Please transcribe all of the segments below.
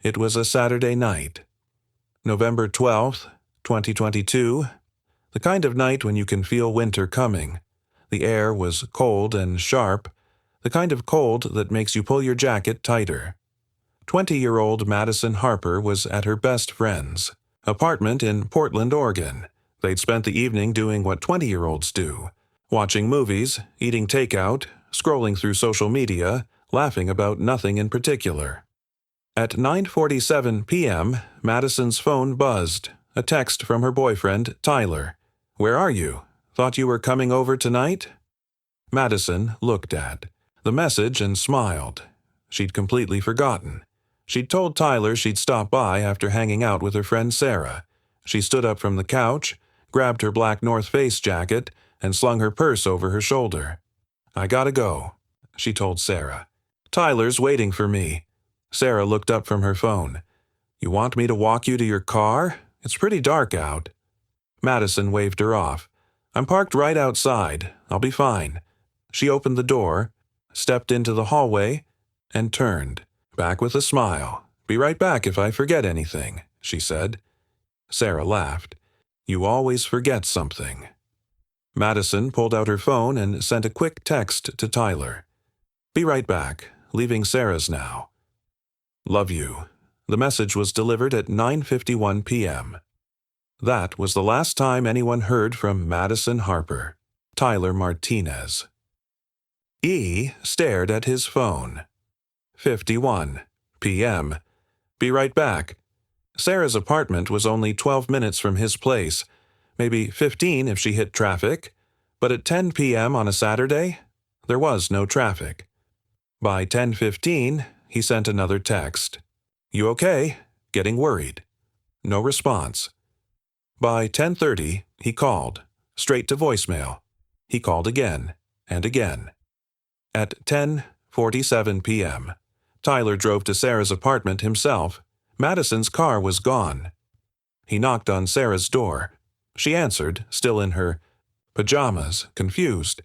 It was a Saturday night. November 12th, 2022. The kind of night when you can feel winter coming. The air was cold and sharp, the kind of cold that makes you pull your jacket tighter. 20-year-old Madison Harper was at her best friend's apartment in Portland, Oregon. They'd spent the evening doing what 20-year-olds do, watching movies, eating takeout, scrolling through social media, laughing about nothing in particular. At 9:47 p.m., Madison's phone buzzed, a text from her boyfriend, Tyler. "Where are you? Thought you were coming over tonight?" Madison looked at the message and smiled. She'd completely forgotten. She'd told Tyler she'd stop by after hanging out with her friend Sarah. She stood up from the couch, grabbed her black North Face jacket, and slung her purse over her shoulder. "I gotta go," she told Sarah. "Tyler's waiting for me." Sarah looked up from her phone. "You want me to walk you to your car? It's pretty dark out." Madison waved her off. "I'm parked right outside. I'll be fine." She opened the door, stepped into the hallway, and turned, back with a smile. "Be right back if I forget anything," she said. Sarah laughed. "You always forget something." Madison pulled out her phone and sent a quick text to Tyler. "Be right back. Leaving Sarah's now. Love you." The message was delivered at 9:51 p.m. That was the last time anyone heard from Madison Harper. Tyler Martinez. E stared at his phone. 51 p.m. "Be right back." Sarah's apartment was only 12 minutes from his place, maybe 15 if she hit traffic, but at 10 p.m. on a Saturday, there was no traffic. By 10:15, he sent another text. "You okay? Getting worried." No response. By 10:30, he called, straight to voicemail. He called again and again. At 10:47 p.m., Tyler drove to Sarah's apartment himself. Madison's car was gone. He knocked on Sarah's door. She answered, still in her pajamas, confused.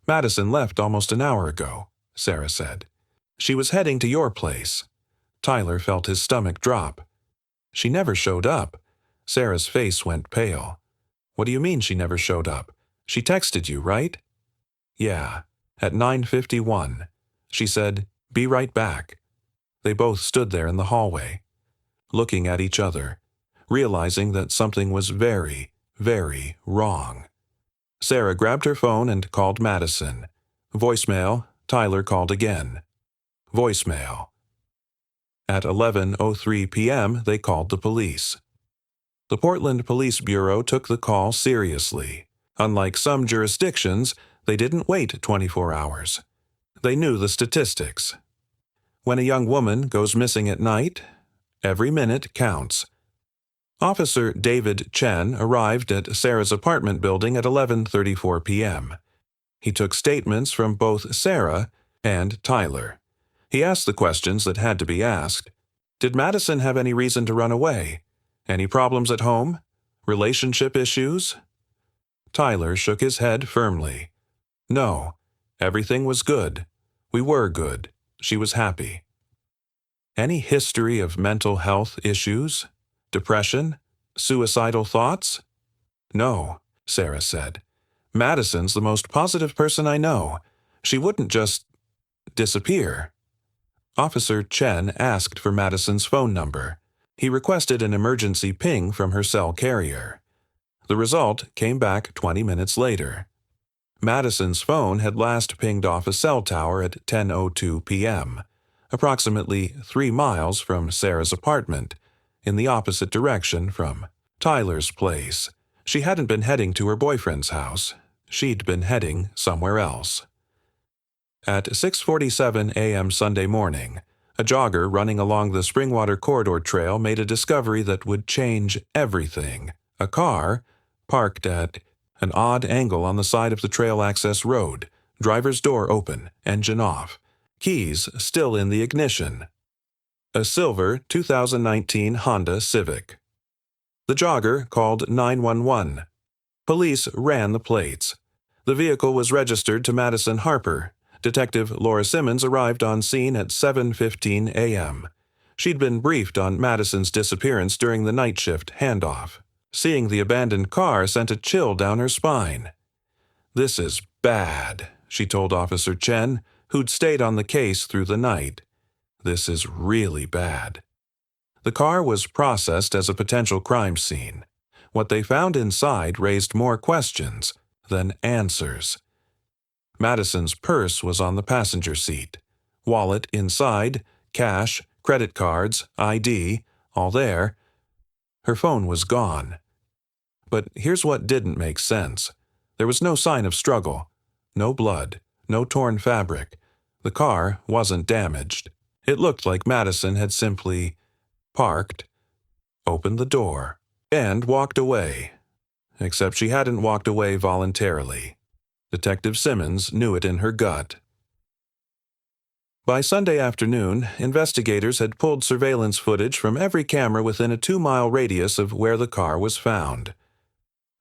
"Madison left almost an hour ago," Sarah said. "She was heading to your place." Tyler felt his stomach drop. "She never showed up." Sarah's face went pale. "What do you mean she never showed up? She texted you, right?" "Yeah, at 9:51. She said, 'Be right back.'" They both stood there in the hallway, looking at each other, realizing that something was very, very wrong. Sarah grabbed her phone and called Madison. Voicemail. Tyler called again. Voicemail. At 11:03 p.m., they called the police. The Portland Police Bureau took the call seriously. Unlike some jurisdictions, they didn't wait 24 hours. They knew the statistics. When a young woman goes missing at night, every minute counts. Officer David Chen arrived at Sarah's apartment building at 11:34 p.m. He took statements from both Sarah and Tyler. He asked the questions that had to be asked. Did Madison have any reason to run away? Any problems at home? Relationship issues? Tyler shook his head firmly. "No, everything was good. We were good. She was happy." Any history of mental health issues? Depression? Suicidal thoughts? "No," Sarah said. "Madison's the most positive person I know. She wouldn't just disappear." Officer Chen asked for Madison's phone number. He requested an emergency ping from her cell carrier. The result came back 20 minutes later. Madison's phone had last pinged off a cell tower at 10:02 p.m., approximately 3 miles from Sarah's apartment, in the opposite direction from Tyler's place. She hadn't been heading to her boyfriend's house. She'd been heading somewhere else. At 6:47 a.m. Sunday morning, a jogger running along the Springwater Corridor Trail made a discovery that would change everything. A car, parked at an odd angle on the side of the trail access road, driver's door open, engine off, keys still in the ignition. A silver 2019 Honda Civic. The jogger called 911. Police ran the plates. The vehicle was registered to Madison Harper. Detective Laura Simmons arrived on scene at 7:15 a.m. She'd been briefed on Madison's disappearance during the night shift handoff. Seeing the abandoned car sent a chill down her spine. "This is bad," she told Officer Chen, who'd stayed on the case through the night. "This is really bad." The car was processed as a potential crime scene. What they found inside raised more questions than answers. Madison's purse was on the passenger seat. Wallet inside, cash, credit cards, ID, all there. Her phone was gone. But here's what didn't make sense. There was no sign of struggle. No blood. No torn fabric. The car wasn't damaged. It looked like Madison had simply parked, opened the door, and walked away. Except she hadn't walked away voluntarily. Detective Simmons knew it in her gut. By Sunday afternoon, investigators had pulled surveillance footage from every camera within a 2-mile radius of where the car was found.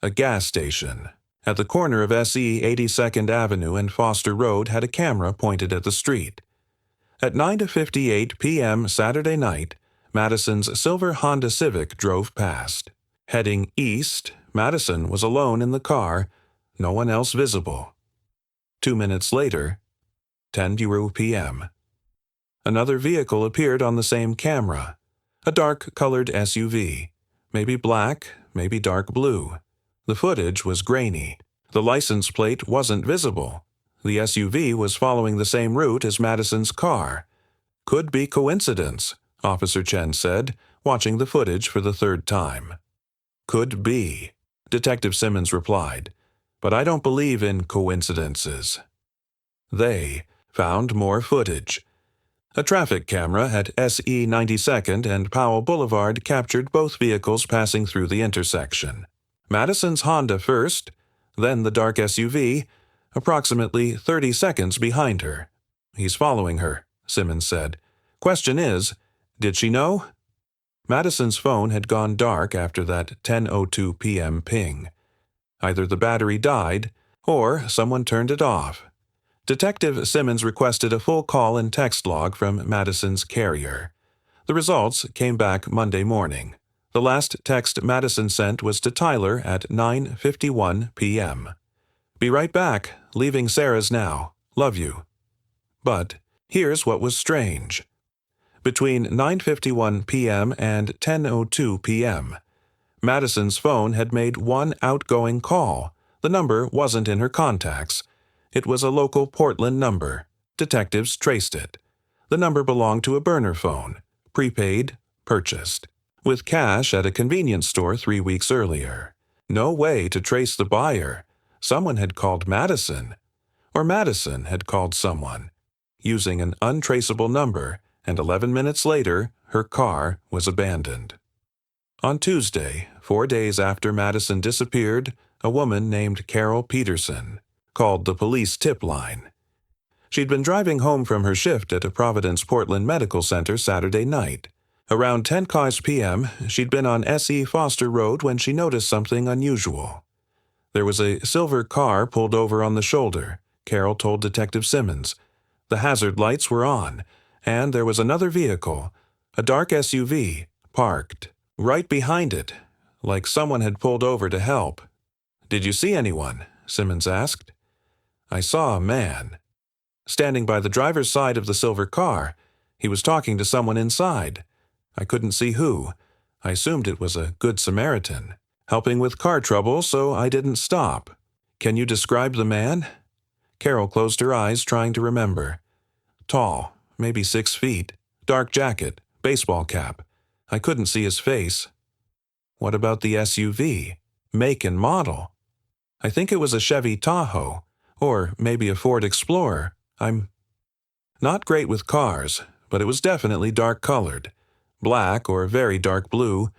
A gas station at the corner of SE 82nd Avenue and Foster Road had a camera pointed at the street. At 9:58 p.m. Saturday night, Madison's silver Honda Civic drove past. Heading east, Madison was alone in the car, no one else visible. 2 minutes later, 10:00 p.m. Another vehicle appeared on the same camera. A dark-colored SUV. Maybe black, maybe dark blue. The footage was grainy. The license plate wasn't visible. The SUV was following the same route as Madison's car. "Could be coincidence," Officer Chen said, watching the footage for the third time. "Could be," Detective Simmons replied, "but I don't believe in coincidences." They found more footage. A traffic camera at SE 92nd and Powell Boulevard captured both vehicles passing through the intersection. Madison's Honda first, then the dark SUV, approximately 30 seconds behind her. "He's following her," Simmons said. "Question is, did she know?" Madison's phone had gone dark after that 10:02 p.m. ping. Either the battery died, or someone turned it off. Detective Simmons requested a full call and text log from Madison's carrier. The results came back Monday morning. The last text Madison sent was to Tyler at 9:51 p.m. "Be right back. Leaving Sarah's now. Love you." But here's what was strange. Between 9:51 p.m. and 10:02 p.m., Madison's phone had made one outgoing call. The number wasn't in her contacts. It was a local Portland number. Detectives traced it. The number belonged to a burner phone, prepaid, purchased, with cash at a convenience store 3 weeks earlier. No way to trace the buyer. Someone had called Madison, or Madison had called someone, using an untraceable number, and 11 minutes later, her car was abandoned. On Tuesday, 4 days after Madison disappeared, a woman named Carol Peterson called the police tip line. She'd been driving home from her shift at a Providence Portland Medical Center Saturday night. Around 10 p.m., she'd been on SE Foster Road when she noticed something unusual. There was a silver car pulled over on the shoulder, Carol told Detective Simmons. The hazard lights were on, and there was another vehicle, a dark SUV, parked right behind it, like someone had pulled over to help. "Did you see anyone?" Simmons asked. "I saw a man standing by the driver's side of the silver car. He was talking to someone inside. I couldn't see who. I assumed it was a Good Samaritan, helping with car trouble, so I didn't stop." "Can you describe the man?" Carol closed her eyes, trying to remember. "Tall, maybe 6 feet, dark jacket, baseball cap. I couldn't see his face." "What about the SUV? Make and model?" "I think it was a Chevy Tahoe, or maybe a Ford Explorer. I'm not great with cars, but it was definitely dark-colored. Black or very dark blue."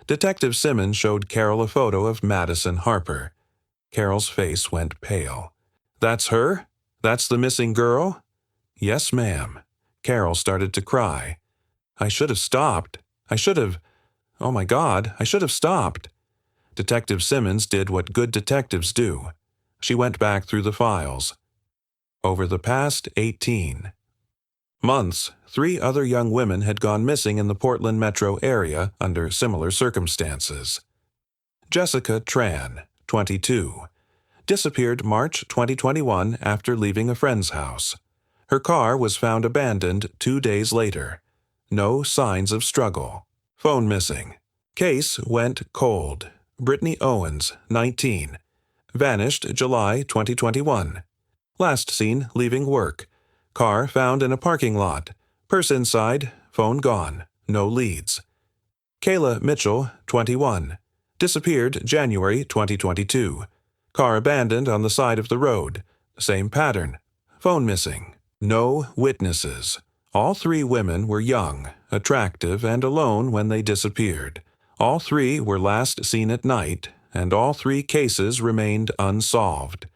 Detective Simmons showed Carol a photo of Madison Harper. Carol's face went pale. "That's her? That's the missing girl?" "Yes, ma'am." Carol started to cry. "I should have stopped. Oh my God, I should have stopped." Detective Simmons did what good detectives do. She went back through the files. Over the past 18. months, 3 other young women had gone missing in the Portland metro area under similar circumstances. Jessica Tran, 22, disappeared March 2021 after leaving a friend's house. Her car was found abandoned 2 days later. No signs of struggle. Phone missing. Case went cold. Brittany Owens, 19, vanished July 2021. Last seen leaving work. Car found in a parking lot. Purse inside, phone gone. No leads. Kayla Mitchell, 21, disappeared January 2022. Car abandoned on the side of the road. Same pattern. Phone missing. No witnesses. All 3 women were young, attractive, and alone when they disappeared. All 3 were last seen at night, and all 3 cases remained unsolved.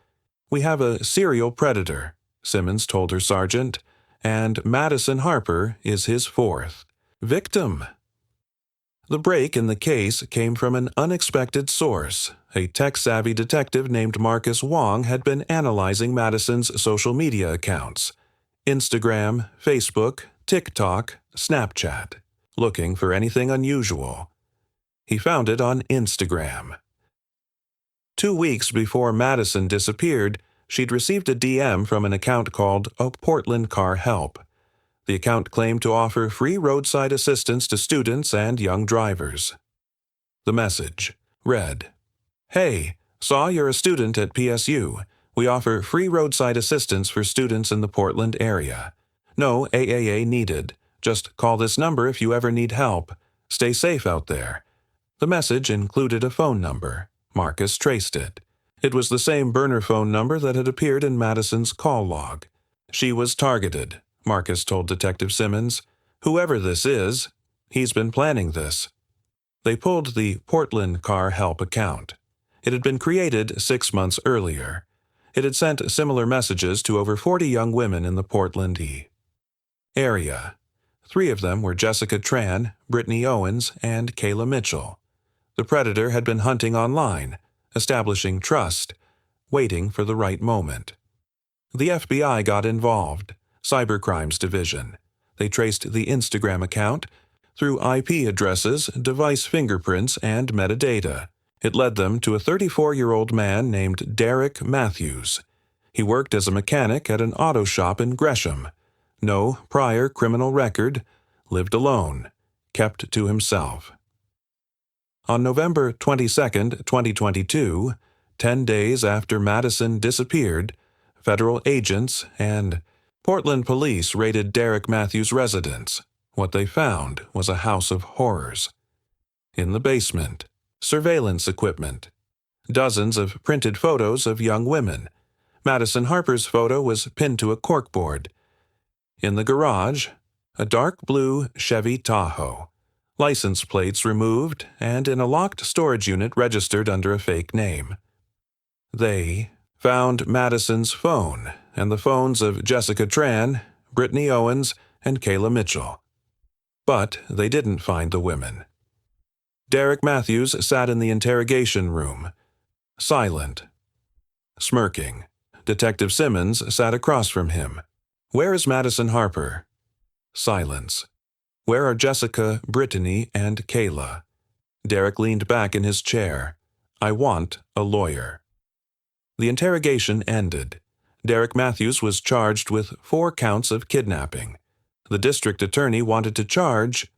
"We have a serial predator," Simmons told her sergeant, "and Madison Harper is his 4th victim." The break in the case came from an unexpected source. A tech-savvy detective named Marcus Wong had been analyzing Madison's social media accounts: Instagram, Facebook, TikTok, Snapchat, looking for anything unusual. He found it on Instagram. 2 weeks before Madison disappeared, she'd received a DM from an account called A Portland Car Help. The account claimed to offer free roadside assistance to students and young drivers. The message read, "Hey, saw you're a student at PSU. We offer free roadside assistance for students in the Portland area. No AAA needed. Just call this number if you ever need help. Stay safe out there." The message included a phone number. Marcus traced it. It was the same burner phone number that had appeared in Madison's call log. She was targeted, Marcus told Detective Simmons. "Whoever this is, he's been planning this." They pulled the Portland Car Help account. It had been created 6 months earlier. It had sent similar messages to over 40 young women in the Portland area. 3 of them were Jessica Tran, Brittany Owens, and Kayla Mitchell. The predator had been hunting online, establishing trust, waiting for the right moment. The FBI got involved, Cybercrimes Division. They traced the Instagram account through IP addresses, device fingerprints, and metadata. It led them to a 34-year-old man named Derek Matthews. He worked as a mechanic at an auto shop in Gresham. No prior criminal record, lived alone, kept to himself. On November 22, 2022, 10 days after Madison disappeared, federal agents and Portland police raided Derek Matthews' residence. What they found was a house of horrors. In the basement, surveillance equipment, dozens of printed photos of young women. Madison Harper's photo was pinned to a corkboard. In the garage, a dark blue Chevy Tahoe. License plates removed, and in a locked storage unit registered under a fake name. They found Madison's phone and the phones of Jessica Tran, Brittany Owens, and Kayla Mitchell. But they didn't find the women. Derek Matthews sat in the interrogation room, silent, smirking. Detective Simmons sat across from him. "Where is Madison Harper?" Silence. "Where are Jessica, Brittany, and Kayla?" Derek leaned back in his chair. "I want a lawyer." The interrogation ended. Derek Matthews was charged with 4 counts of kidnapping. The district attorney wanted to charge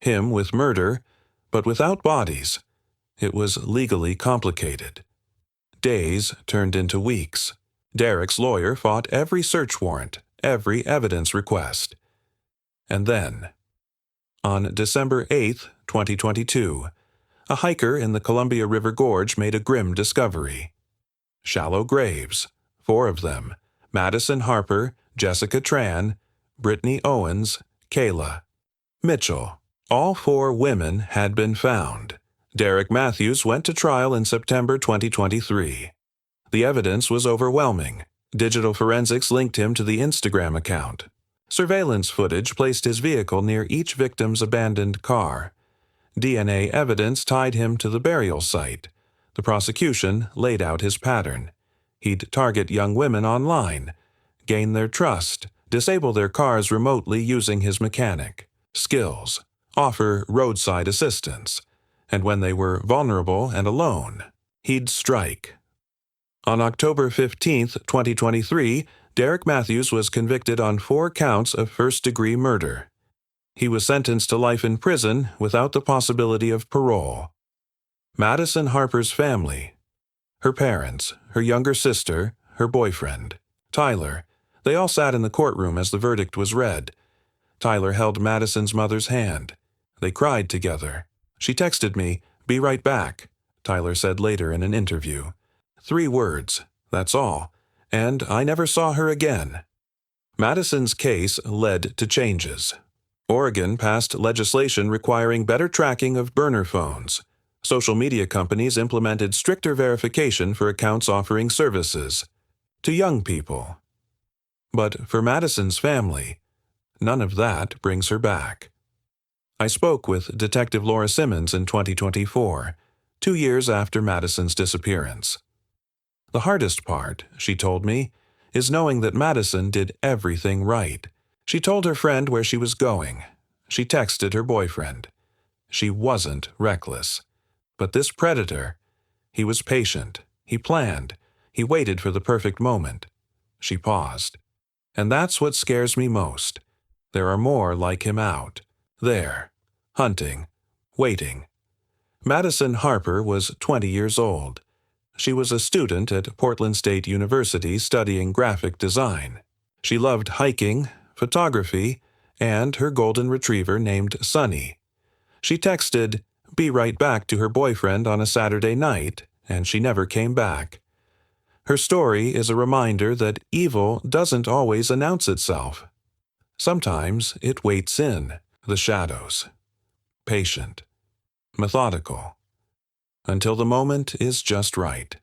him with murder, but without bodies. It was legally complicated. Days turned into weeks. Derek's lawyer fought every search warrant, every evidence request. And then, on December 8, 2022, a hiker in the Columbia River Gorge made a grim discovery. Shallow graves, 4 of them: Madison Harper, Jessica Tran, Brittany Owens, Kayla Mitchell. All 4 women had been found. Derek Matthews went to trial in September 2023. The evidence was overwhelming. Digital forensics linked him to the Instagram account. Surveillance footage placed his vehicle near each victim's abandoned car. DNA evidence tied him to the burial site. The prosecution laid out his pattern. He'd target young women online, gain their trust, disable their cars remotely using his mechanic skills, offer roadside assistance, and when they were vulnerable and alone, he'd strike. On October 15, 2023, Derek Matthews was convicted on 4 counts of first-degree murder. He was sentenced to life in prison without the possibility of parole. Madison Harper's family, her parents, her younger sister, her boyfriend, Tyler, they all sat in the courtroom as the verdict was read. Tyler held Madison's mother's hand. They cried together. She texted me, "Be right back," Tyler said later in an interview. 3 words, that's all, and I never saw her again. Madison's case led to changes. Oregon passed legislation requiring better tracking of burner phones. Social media companies implemented stricter verification for accounts offering services to young people. But for Madison's family, none of that brings her back. I spoke with Detective Laura Simmons in 2024, 2 years after Madison's disappearance. The hardest part, she told me, is knowing that Madison did everything right. She told her friend where she was going. She texted her boyfriend. She wasn't reckless. But this predator, he was patient, he planned, he waited for the perfect moment. She paused. And that's what scares me most. There are more like him out there, hunting, waiting. Madison Harper was 20 years old. She was a student at Portland State University studying graphic design. She loved hiking, photography, and her golden retriever named Sunny. She texted, "Be right back" to her boyfriend on a Saturday night, and she never came back. Her story is a reminder that evil doesn't always announce itself. Sometimes it waits in the shadows, patient, methodical, until the moment is just right.